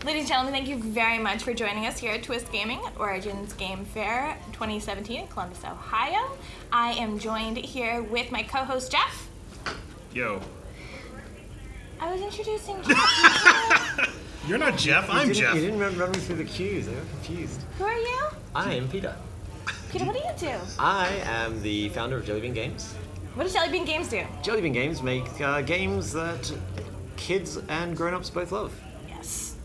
Ladies and gentlemen, thank you very much for joining us here at Twist Gaming Origins Game Fair 2017 in Columbus, Ohio. I am joined here with my co-host Jeff. Yo. I was introducing Jeff. You're not Jeff, I'm Jeff. You didn't run me through the cues, I got confused. Who are you? I am Peter. Peter, what do you do? I am the founder of Jellybean Games. What does Jellybean Games do? Jellybean Games make games that kids and grown-ups both love. Yes.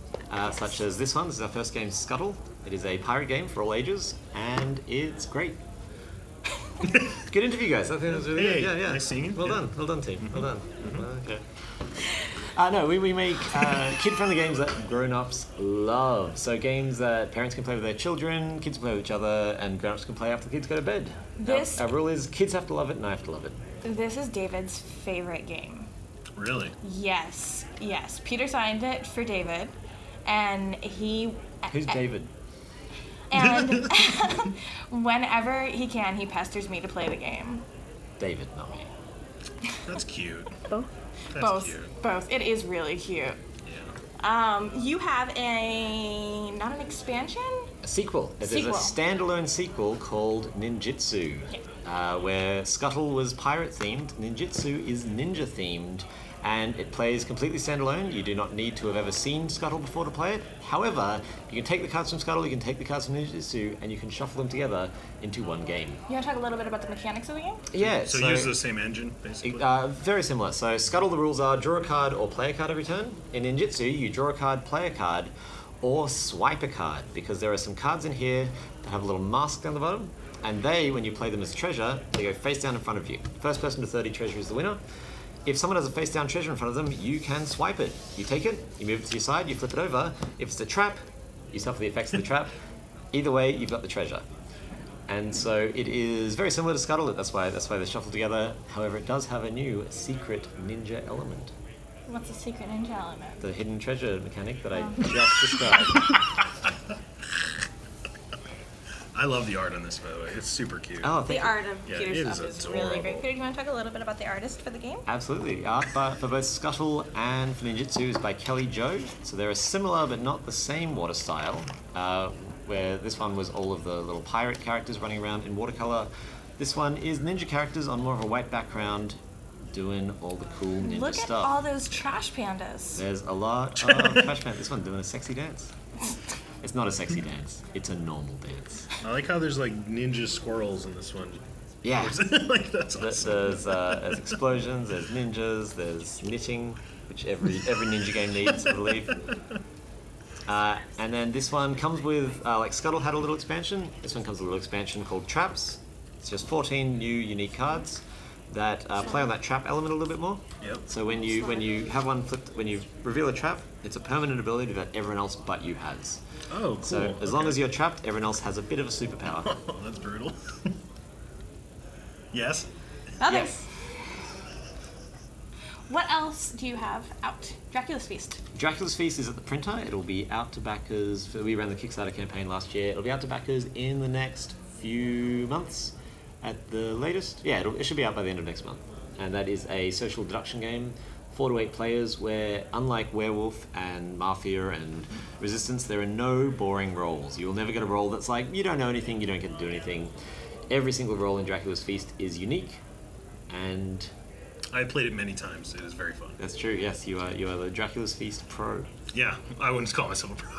Such as this one. This is our first game, Scuttle. It is a pirate game for all ages, and it's great. Good interview, guys. I think it was really good. Yeah. Nice singing. Well done, team. Well done. Okay. No, we make kid-friendly games that grown-ups love. So games that parents can play with their children, kids can play with each other, and grown-ups can play after the kids go to bed. Our rule is kids have to love it, and I have to love it. This is David's favorite game. Really? Yes. Peter signed it for David, and he... Who's David? And whenever he can, he pesters me to play the game. David, not me. That's cute. Both? That's cute. Both. It is really cute. Yeah. You have not an expansion? A sequel. There's a standalone sequel called Ninjitsu, where Scuttle was pirate-themed, Ninjitsu is ninja-themed, and it plays completely standalone. You do not need to have ever seen Scuttle before to play it. However, you can take the cards from Scuttle, you can take the cards from Ninjitsu, and you can shuffle them together into one game. You want to talk a little bit about the mechanics of the game? Yeah. So use the same engine, basically? Very similar. So Scuttle, the rules are draw a card or play a card every turn. In Ninjitsu, you draw a card, play a card, or swipe a card, because there are some cards in here that have a little mask down the bottom, and they, when you play them as treasure, they go face down in front of you. First person to 30 treasure is the winner. If someone has a face down treasure in front of them, you can swipe it. You take it, you move it to your side, you flip it over. If it's a trap, you suffer the effects of the trap. Either way, you've got the treasure. And so it is very similar to Scuttle, that's why they shuffle together. However, it does have a new secret ninja element. What's the secret ninja element? The hidden treasure mechanic that I just described. I love the art on this, by the way. It's super cute. Oh, The art of Yeah, Peter's it stuff is is really adorable. great. Peter, do you want to talk a little bit about the artist for the game? Absolutely. Art for both Scuttle and for Ninjitsu is by Kelly Joe. So they're similar but not the same water style, where this one was all of the little pirate characters running around in watercolor. This one is ninja characters on more of a white background doing all the cool ninja Look stuff. at all those trash pandas. There's a lot of trash pants. This one doing a sexy dance. It's not a sexy dance. It's a normal dance. I like how there's like ninja squirrels in this one. Yeah. Like that's awesome. There's explosions, there's ninjas, there's knitting, which every ninja game needs, I believe. And then this one comes with, like Scuttle had a little expansion, this one comes with a little expansion called Traps. It's just 14 new unique cards that play on that trap element a little bit more. Yep. So when you have one flipped, when you reveal a trap, it's a permanent ability that everyone else but you has. Oh, cool. So as long as you're trapped, everyone else has a bit of a superpower. Oh, that's brutal. Yes? Nothing. Yes. What else do you have out? Dracula's Feast. Dracula's Feast is at the printer. It'll be out to backers. We ran the Kickstarter campaign last year. It'll be out to backers in the next few months at the latest. Yeah, it should be out by the end of next month. And that is a social deduction game, 4 to 8 players, where unlike Werewolf and Mafia and Resistance, there are no boring rolls. You will never get a roll that's like, you don't know anything, you don't get to do anything. Every single roll in Dracula's Feast is unique, and I played it many times. It is very fun. that's true. Yes, you are the Dracula's Feast pro. Yeah, I wouldn't call myself a pro.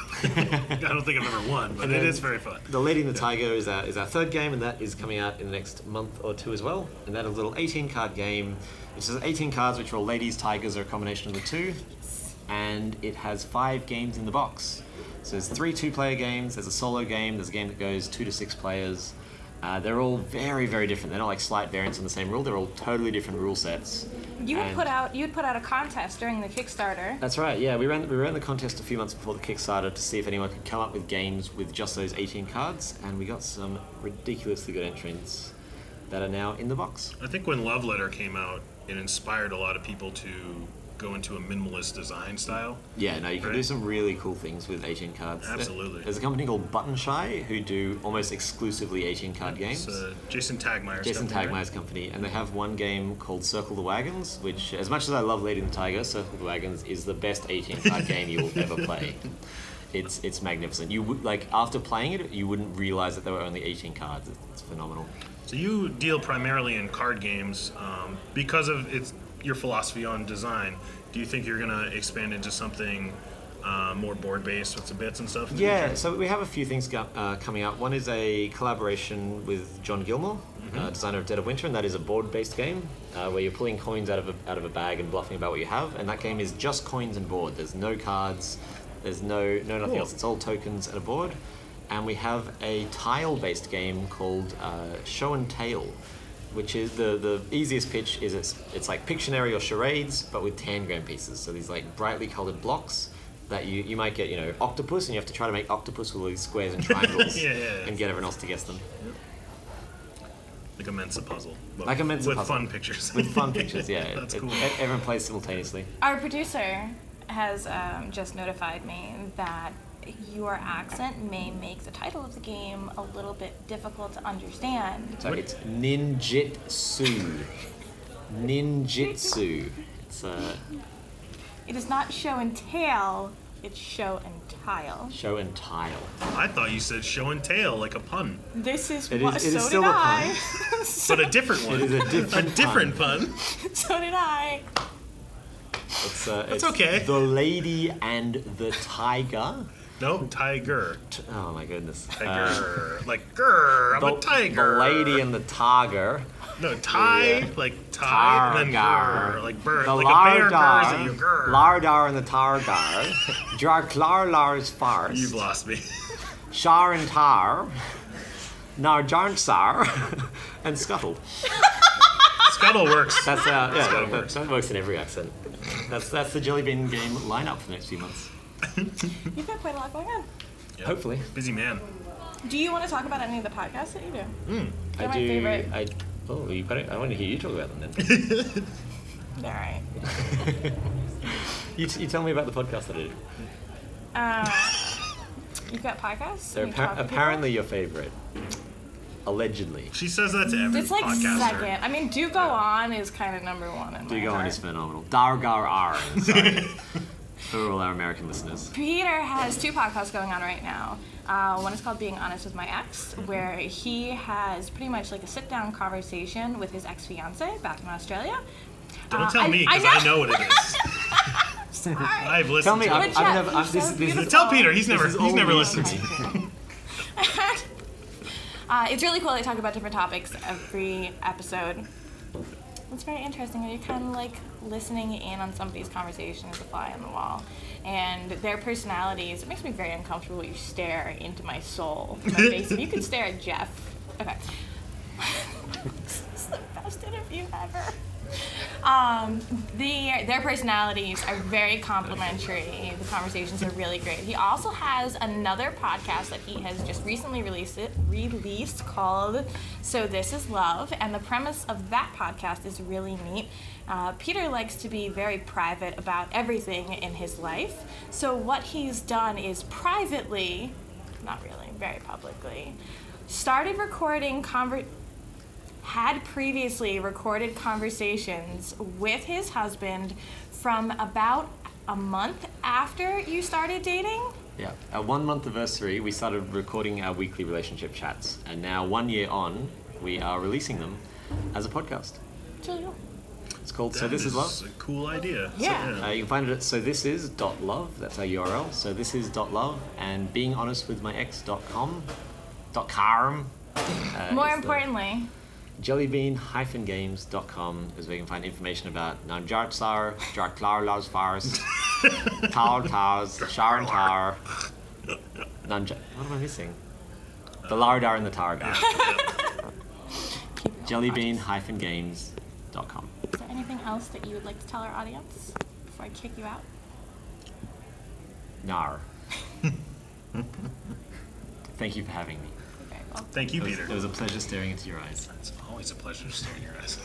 I don't think I've ever won, but it is very fun. The Lady and the Tiger is our third game, and that is coming out in the next month or two as well. And that is a little 18-card game. It's just 18 cards, which are all ladies, tigers, or a combination of the two. And it has 5 games in the box. So there's 3 2-player games, there's a solo game, there's a game that goes 2 to 6 players. They're all very, very different. They're not like slight variants on the same rule. They're all totally different rule sets. You had put out a contest during the Kickstarter. That's right. Yeah, we ran the contest a few months before the Kickstarter to see if anyone could come up with games with just those 18 cards, and we got some ridiculously good entrants that are now in the box. I think when Love Letter came out, it inspired a lot of people to go into a minimalist design style. Yeah, no, you can Right. do some really cool things with 18 cards. Absolutely. There's a company called Button Shy who do almost exclusively 18 card games. It's Jason Tagmeyer's Jason company, right? Tagmeyer's company, and they have one game called Circle the Wagons, which, as much as I love Lady and the Tiger, Circle the Wagons is the best 18 card game you will ever play. It's magnificent. You would like after playing it, you wouldn't realize that there were only 18 cards. It's phenomenal. So you deal primarily in card games because of your philosophy on design. Do you think you're gonna expand into something more board-based with some bits and stuff? Yeah, so we have a few things coming up. One is a collaboration with John Gilmore, designer of Dead of Winter, and that is a board-based game where you're pulling coins out of a bag and bluffing about what you have. And that game is just coins and board. There's no cards. There's no nothing Cool. else. It's all tokens and a board. And we have a tile-based game called Show and Tale, which is the easiest pitch is it's like Pictionary or charades, but with tangram pieces. So these like brightly colored blocks that you might get, octopus, and you have to try to make octopus with all these squares and triangles Yeah. and get everyone else to guess them. Like a Mensa puzzle. But Like a Mensa with puzzle. fun pictures. With fun pictures, yeah. That's cool. Everyone plays simultaneously. Our producer has just notified me that your accent may make the title of the game a little bit difficult to understand. So it's Ninjitsu. Ninjitsu. It's It is not show and tale, it's show and tile. show and tile. I thought you said show and tail, like a pun. This is It what is- it is so still did a I. But a different one. It is a different A different pun. So did I. It's okay. The Lady and the Tiger. No, tiger. Oh my goodness. Tiger. Like, grr, I'm a tiger. The Lady and the Tiger. No, tie, Yeah. like tie, and then Targar. grr, like bird, The like a bear Lardar. grrs at you, grr. Lardar and the Targar. Dracula's farce. You've lost me. Shar and Tar. Narjantsar. And Scuttle. Scuttle works. That's Scuttle that works in every accent. That's the Jellybean game lineup for the next few months. You've got quite a lot going on. Yep. Hopefully. Busy man. Do you want to talk about any of the podcasts that you do? They're my do. favorite. You've got it. I want to hear you talk about them then. They're alright. You tell me about the podcast that I do. You've got podcasts? They're You talk to people? apparently your favorite. Allegedly. She says that to every It's like podcaster. second. I mean, Do Go On is kind of number one in Do my go on heart. is phenomenal. Dargar R. Sorry. For all our American listeners. Peter has two podcasts going on right now. One is called Being Honest with My Ex, where he has pretty much like a sit-down conversation with his ex-fiance back in Australia. Don't tell me, because I know what it is. Sorry. I've listened Tell me, to I've it. Good chat, never. you're so This is beautiful. Tell Peter, he's This never is all listened to me. me. It's really cool. They talk about different topics every episode. It's very interesting. You're kind of like listening in on somebody's conversation as a fly on the wall. And their personalities, it makes me very uncomfortable when you stare into my soul. My face. If you could stare at Jeff. Okay. This is the best interview ever. Their personalities are very complimentary. The conversations are really great. He also has another podcast that he has just recently released called So This Is Love, and the premise of that podcast is really neat. Peter likes to be very private about everything in his life, so what he's done is privately, not really, very publicly, started recording had previously recorded conversations with his husband from about a month after you started dating. Yeah, our 1 month anniversary, we started recording our weekly relationship chats, and now 1 year on, we are releasing them as a podcast. It's really cool. It's called So That This Is Love. a cool idea. Yeah. You can find it at sothisis.love. That's our URL. So this is .love and beinghonestwithmyex.com. .carm. More is the- importantly, Jellybean-games.com is where you can find information about Nanjartsar, Dracula's farce, Tal Taz, Sharon Tar, what am I missing? The Lardar and the Targar. Jellybean-games.com. is there anything else that you would like to tell our audience before I kick you out? Nar. Thank you for having me. You're very welcome. Thank you, It Peter. was a pleasure staring into your eyes. It's always a pleasure staring in your eyes.